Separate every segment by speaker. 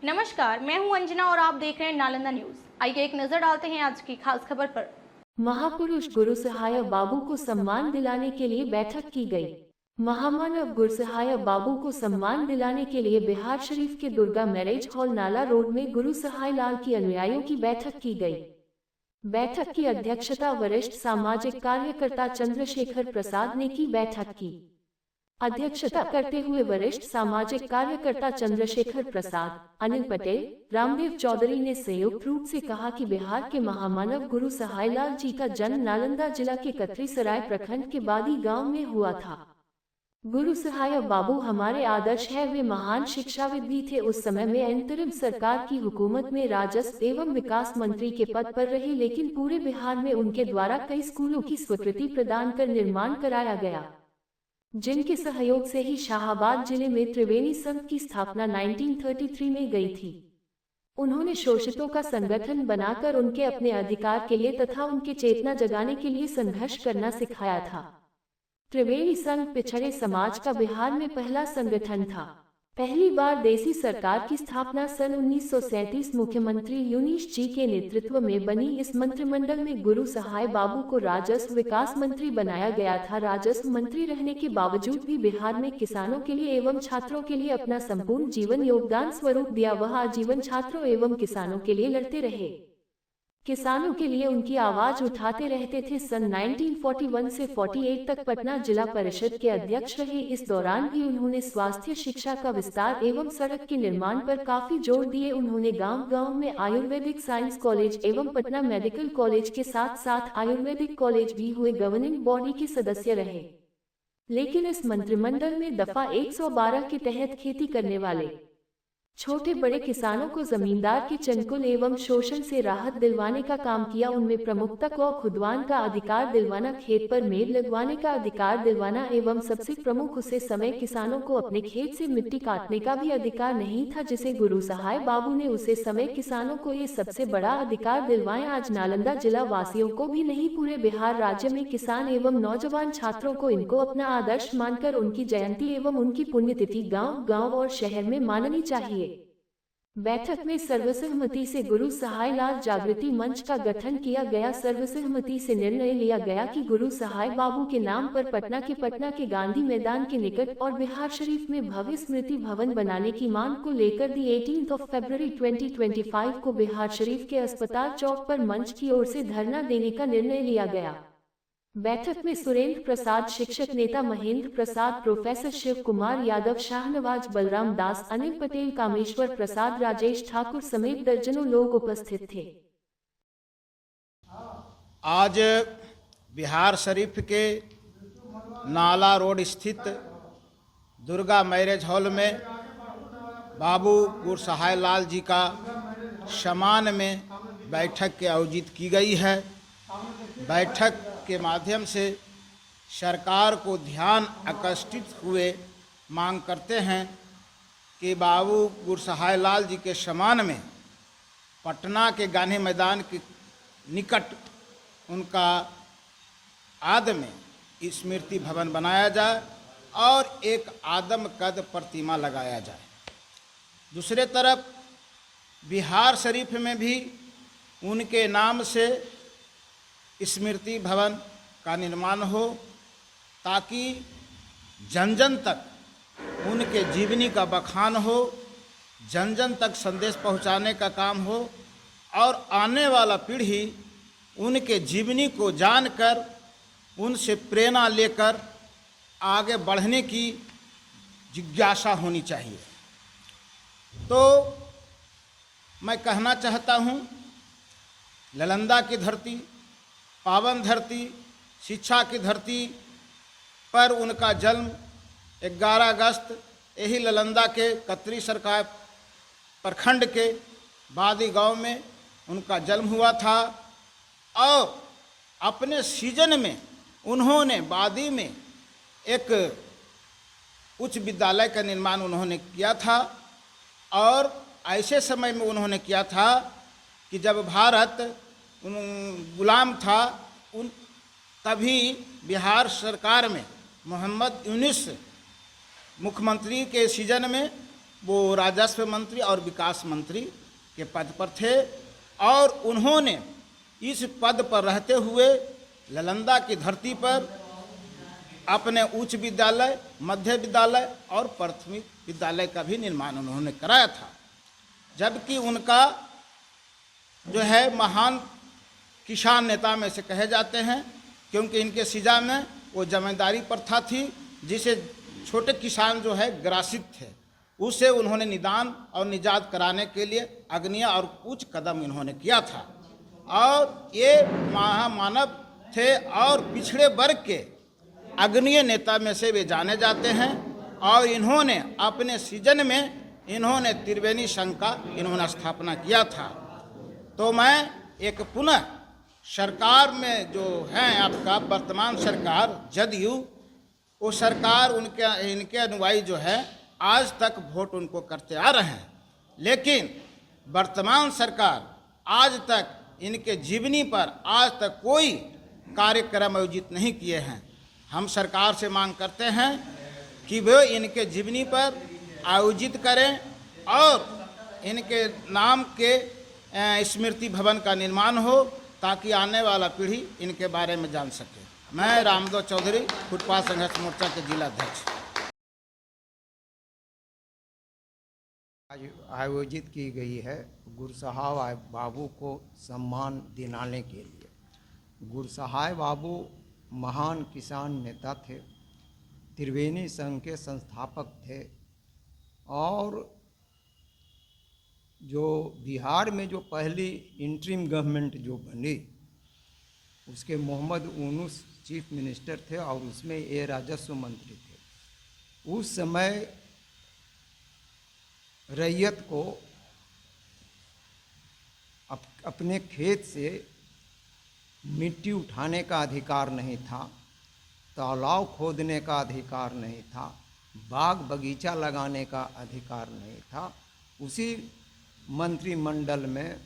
Speaker 1: नमस्कार, मैं हूं अंजना और आप देख रहे हैं नालंदा न्यूज। आइए एक नजर डालते हैं आज की खास खबर पर।
Speaker 2: महापुरुष गुरुसहाय बाबू को सम्मान दिलाने के लिए बैठक की गई। महामानव गुरुसहाय बाबू को सम्मान दिलाने के लिए बिहार शरीफ के दुर्गा मैरिज हॉल नाला रोड में गुरुसहाय लाल की अनुयायियों की बैठक की गई। बैठक की अध्यक्षता वरिष्ठ सामाजिक कार्यकर्ता चंद्रशेखर प्रसाद ने की। बैठक की अध्यक्षता करते हुए वरिष्ठ सामाजिक कार्यकर्ता चंद्रशेखर प्रसाद, अनिल पटेल, रामदेव चौधरी ने संयुक्त रूप से कहा कि बिहार के महामानव गुरु सहायलाल जी का जन्म नालंदा जिला के कतरीसराय प्रखंड के बादी गांव में हुआ था। गुरु सहाय बाबू हमारे आदर्श है। वे महान शिक्षाविद भी थे। उस समय में अंतरिम सरकार की हुकूमत में राजस्व एवं विकास मंत्री के पद पर रहे, लेकिन पूरे बिहार में उनके द्वारा कई स्कूलों की स्वीकृति प्रदान कर निर्माण कराया गया, जिनके सहयोग से ही शाहाबाद जिले में त्रिवेणी संघ की स्थापना 1933 में गई थी। उन्होंने शोषितों का संगठन बनाकर उनके अपने अधिकार के लिए तथा उनके चेतना जगाने के लिए संघर्ष करना सिखाया था। त्रिवेणी संघ पिछड़े समाज का बिहार में पहला संगठन था। पहली बार देसी सरकार की स्थापना सन 1937 मुख्यमंत्री यूनुस जी के नेतृत्व में बनी। इस मंत्रिमंडल में गुरु सहाय बाबू को राजस्व विकास मंत्री बनाया गया था। राजस्व मंत्री रहने के बावजूद भी बिहार में किसानों के लिए एवं छात्रों के लिए अपना संपूर्ण जीवन योगदान स्वरूप दिया। वह आजीवन छात्रों एवं किसानों के लिए लड़ते रहे, किसानों के लिए उनकी आवाज उठाते रहते थे। सन 1941 से 48 तक पटना जिला परिषद के अध्यक्ष रहे। इस दौरान भी उन्होंने स्वास्थ्य शिक्षा का विस्तार एवं सड़क के निर्माण पर काफी जोर दिए। उन्होंने गांव-गांव में आयुर्वेदिक साइंस कॉलेज एवं पटना मेडिकल कॉलेज के साथ साथ आयुर्वेदिक कॉलेज भी हुए। गवर्निंग बॉडी के सदस्य रहे, लेकिन इस मंत्रिमंडल में दफा 112 के तहत खेती करने वाले छोटे बड़े किसानों को जमींदार के चंगुल एवं शोषण से राहत दिलवाने का काम किया। उनमें प्रमुखता को खुदवान का अधिकार दिलवाना, खेत पर मेल लगवाने का अधिकार दिलवाना एवं सबसे प्रमुख उसे समय किसानों को अपने खेत से मिट्टी काटने का भी अधिकार नहीं था, जिसे गुरु सहाय बाबू ने उसे समय किसानों को ये सबसे बड़ा अधिकार दिलवाया। आज नालंदा जिला वासियों को भी नहीं, पूरे बिहार राज्य में किसान एवं नौजवान छात्रों को इनको अपना आदर्श मानकर उनकी जयंती एवं उनकी पुण्यतिथि गांव-गांव और शहर में माननी चाहिए। बैठक में सर्वसहमति से गुरु सहाय लाल जागृति मंच का गठन किया गया। सर्वसहमति से निर्णय लिया गया कि गुरु सहाय बाबू के नाम पर पटना के गांधी मैदान के निकट और बिहार शरीफ में भव्य स्मृति भवन बनाने की मांग को लेकर 18 फरवरी 2025 को बिहार शरीफ के अस्पताल चौक पर मंच की ओर से धरना देने का निर्णय लिया गया। बैठक में सुरेंद्र प्रसाद, शिक्षक नेता महेंद्र प्रसाद, प्रोफेसर शिव कुमार यादव, शाहनवाज बलराम दास, अनिल पटेल, कामेश्वर प्रसाद, राजेश ठाकुर समेत दर्जनों लोग उपस्थित थे।
Speaker 3: आज बिहार शरीफ के नाला रोड स्थित दुर्गा मैरिज हॉल में बाबू गुरु सहाय लाल जी का सम्मान में बैठक के आयोजित की गई है। बैठक के माध्यम से सरकार को ध्यान आकर्षित हुए मांग करते हैं कि बाबू गुरु सहाय लाल जी के सम्मान में पटना के गांधी मैदान के निकट उनका आदम में स्मृति भवन बनाया जाए और एक आदम कद प्रतिमा लगाया जाए। दूसरे तरफ बिहार शरीफ में भी उनके नाम से स्मृति भवन का निर्माण हो, ताकि जन जन तक उनके जीवनी का बखान हो, जन जन तक संदेश पहुंचाने का काम हो और आने वाला पीढ़ी उनके जीवनी को जानकर उनसे प्रेरणा लेकर आगे बढ़ने की जिज्ञासा होनी चाहिए। तो मैं कहना चाहता हूँ, नालंदा की धरती, पावन धरती, शिक्षा की धरती पर उनका जन्म 11 अगस्त यही नालंदा के कतरीसराय प्रखंड के बादी गांव में उनका जन्म हुआ था और अपने सीजन में उन्होंने बादी में एक उच्च विद्यालय का निर्माण उन्होंने किया था। और ऐसे समय में उन्होंने किया था कि जब भारत गुलाम था, तभी बिहार सरकार में मोहम्मद यूनुस मुख्यमंत्री के सीजन में वो राजस्व मंत्री और विकास मंत्री के पद पर थे और उन्होंने इस पद पर रहते हुए नालंदा की धरती पर अपने उच्च विद्यालय, मध्य विद्यालय और प्राथमिक विद्यालय का भी निर्माण उन्होंने कराया था। जबकि उनका जो है महान किसान नेता में से कहे जाते हैं, क्योंकि इनके सिजा में वो जमींदारी प्रथा थी जिसे छोटे किसान जो है ग्रासित थे, उसे उन्होंने निदान और निजात कराने के लिए अग्रणीय और उच्च कदम इन्होंने किया था। और ये महामानव थे और पिछड़े वर्ग के अग्रणीय नेता में से वे जाने जाते हैं। और इन्होंने अपने सीजन में इन्होंने त्रिवेणी संघ का इन्होंने स्थापना किया था। तो मैं एक पुनः सरकार में जो है आपका वर्तमान सरकार जदयू, वो सरकार इनके अनुयायी जो है आज तक वोट उनको करते आ रहे हैं, लेकिन वर्तमान सरकार आज तक इनके जीवनी पर आज तक कोई कार्यक्रम आयोजित नहीं किए हैं। हम सरकार से मांग करते हैं कि वे इनके जीवनी पर आयोजित करें और इनके नाम के स्मृति भवन का निर्माण हो, ताकि आने वाला पीढ़ी इनके बारे में जान सके। मैं रामदेव चौधरी, फुटपाथ संघर्ष मोर्चा के जिला अध्यक्ष।
Speaker 4: आयोजित की गई है गुरसहाय बाबू को सम्मान दिलाने के लिए। गुरसहाय बाबू महान किसान नेता थे, त्रिवेणी संघ के संस्थापक थे और जो बिहार में जो पहली इंटरिम गवर्नमेंट जो बनी उसके मोहम्मद यूनुस चीफ मिनिस्टर थे और उसमें ये राजस्व मंत्री थे। उस समय रैयत को अपने खेत से मिट्टी उठाने का अधिकार नहीं था, तालाब खोदने का अधिकार नहीं था, बाग बगीचा लगाने का अधिकार नहीं था। उसी मंत्रिमंडल में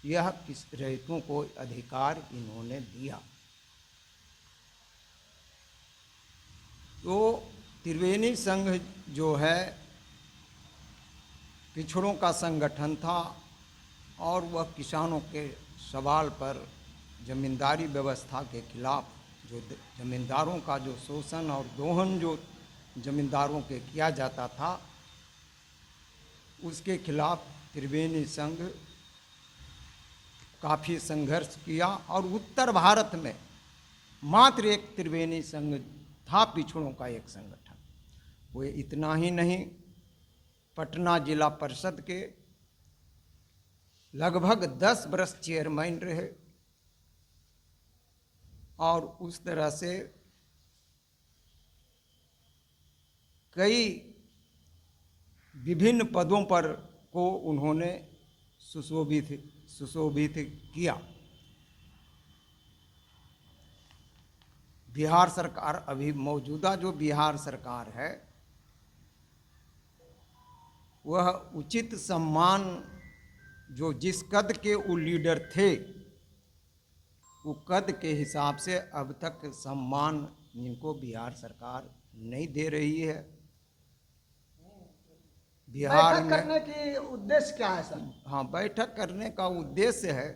Speaker 4: यह किस रैयतों को अधिकार इन्होंने दिया। तो त्रिवेणी संघ जो है पिछड़ों का संगठन था और वह किसानों के सवाल पर जमींदारी व्यवस्था के खिलाफ, जो जमींदारों का जो शोषण और दोहन जो जमींदारों के किया जाता था, उसके खिलाफ त्रिवेणी संघ काफ़ी संघर्ष किया। और उत्तर भारत में मात्र एक त्रिवेणी संघ था, पिछड़ों का एक संगठन। वो इतना ही नहीं, पटना जिला परिषद के लगभग 10 वर्ष चेयरमैन रहे और उस तरह से कई विभिन्न पदों पर को उन्होंने सुशोभित किया। बिहार सरकार, अभी मौजूदा जो बिहार सरकार है, वह उचित सम्मान जो जिस कद के वो लीडर थे, वो कद के हिसाब से अब तक सम्मान इनको बिहार सरकार नहीं दे रही है। बिहार में
Speaker 5: करने की उद्देश्य क्या है सर?
Speaker 4: हाँ, बैठक करने का उद्देश्य है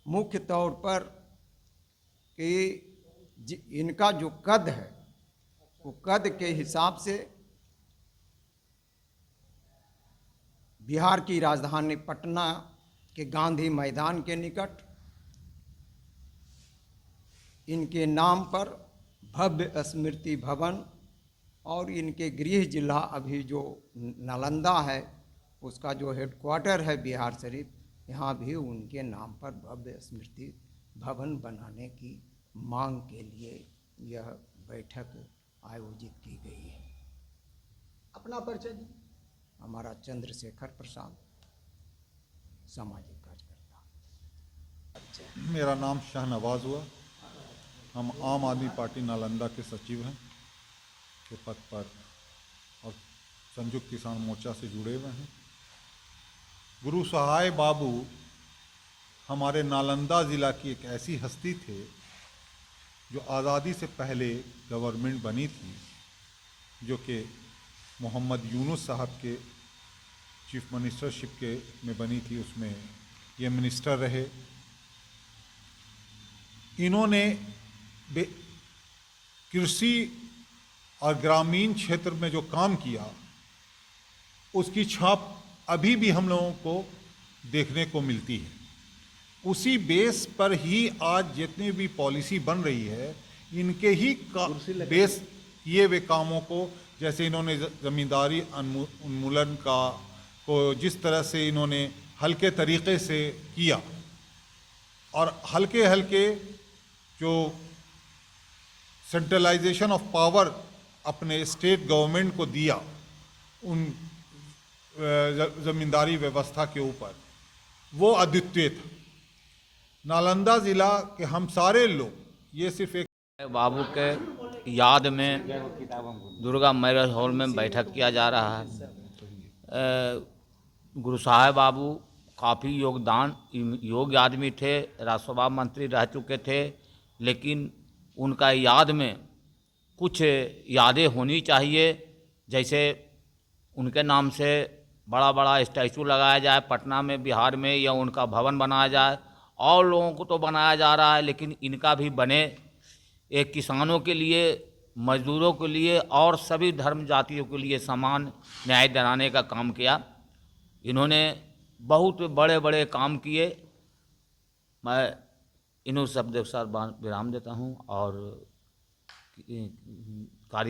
Speaker 4: मुख्य तौर पर कि इनका जो कद है वो कद के हिसाब से बिहार की राजधानी पटना के गांधी मैदान के निकट इनके नाम पर भव्य स्मृति भवन और इनके गृह जिला अभी जो नालंदा है उसका जो हेडक्वार्टर है बिहार शरीफ, यहाँ भी उनके नाम पर भव्य स्मृति भवन बनाने की मांग के लिए यह बैठक आयोजित की गई है।
Speaker 5: अपना परिचय दी।
Speaker 4: हमारा चंद्रशेखर प्रसाद, सामाजिक कार्यकर्ता।
Speaker 6: मेरा नाम शाहनवाज हुआ। हम आम आदमी पार्टी नालंदा के सचिव हैं के पद पर और संयुक्त किसान मोर्चा से जुड़े हुए हैं। गुरु सहाय बाबू हमारे नालंदा ज़िला की एक ऐसी हस्ती थे जो आज़ादी से पहले गवर्नमेंट बनी थी, जो कि मोहम्मद यूनुस साहब के चीफ मिनिस्टरशिप के में बनी थी, उसमें ये मिनिस्टर रहे। इन्होंने कृषि और ग्रामीण क्षेत्र में जो काम किया उसकी छाप अभी भी हम लोगों को देखने को मिलती है। उसी बेस पर ही आज जितनी भी पॉलिसी बन रही है, इनके ही बेस किए हुए कामों को, जैसे इन्होंने ज़मींदारी उन्मूलन को जिस तरह से इन्होंने हल्के तरीक़े से किया और हल्के हल्के जो सेंट्रलाइजेशन ऑफ पावर अपने स्टेट गवर्नमेंट को दिया उन ज़मींदारी व्यवस्था के ऊपर, वो अद्वितीय था। नालंदा ज़िला के हम सारे लोग, ये सिर्फ एक
Speaker 7: बाबू के याद में दुर्गा मैरिज हॉल में बैठक किया जा रहा है। गुरु साहब बाबू काफ़ी योग्य आदमी थे, राज्यसभा मंत्री रह चुके थे, लेकिन उनका याद में कुछ यादें होनी चाहिए। जैसे उनके नाम से बड़ा बड़ा स्टैचू लगाया जाए पटना में, बिहार में, या उनका भवन बनाया जाए। और लोगों को तो बनाया जा रहा है, लेकिन इनका भी बने। एक किसानों के लिए, मजदूरों के लिए और सभी धर्म जातियों के लिए समान न्याय दिलाने का काम किया। इन्होंने बहुत बड़े बड़े काम किए। मैं इन्हों शब्द के साथ विराम देता हूँ और कार्य।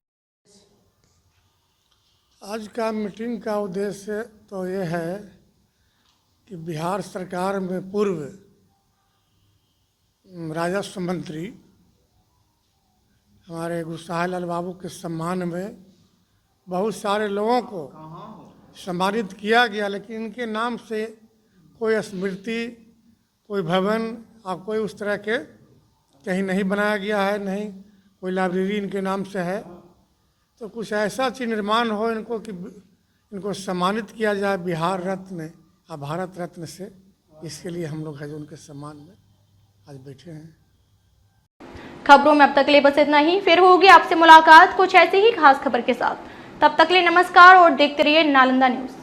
Speaker 5: आज का मीटिंग का उद्देश्य तो ये है कि बिहार सरकार में पूर्व राजस्व मंत्री हमारे गुरसाहिब लाल बाबू के सम्मान में बहुत सारे लोगों को सम्मानित किया गया, लेकिन इनके नाम से कोई स्मृति, कोई भवन और कोई उस तरह के कहीं नहीं बनाया गया है, नहीं कोई लाइब्रेरी इनके नाम से है। तो कुछ ऐसा चीज़ निर्माण हो इनको कि इनको सम्मानित किया जाए बिहार रत्न या भारत रत्न से। इसके लिए हम लोग है जो उनके सम्मान में आज बैठे हैं।
Speaker 1: खबरों में अब तक के लिए बस इतना ही। फिर होगी आपसे मुलाकात कुछ ऐसी ही खास खबर के साथ। तब तक के लिए नमस्कार और देखते रहिए नालंदा न्यूज़।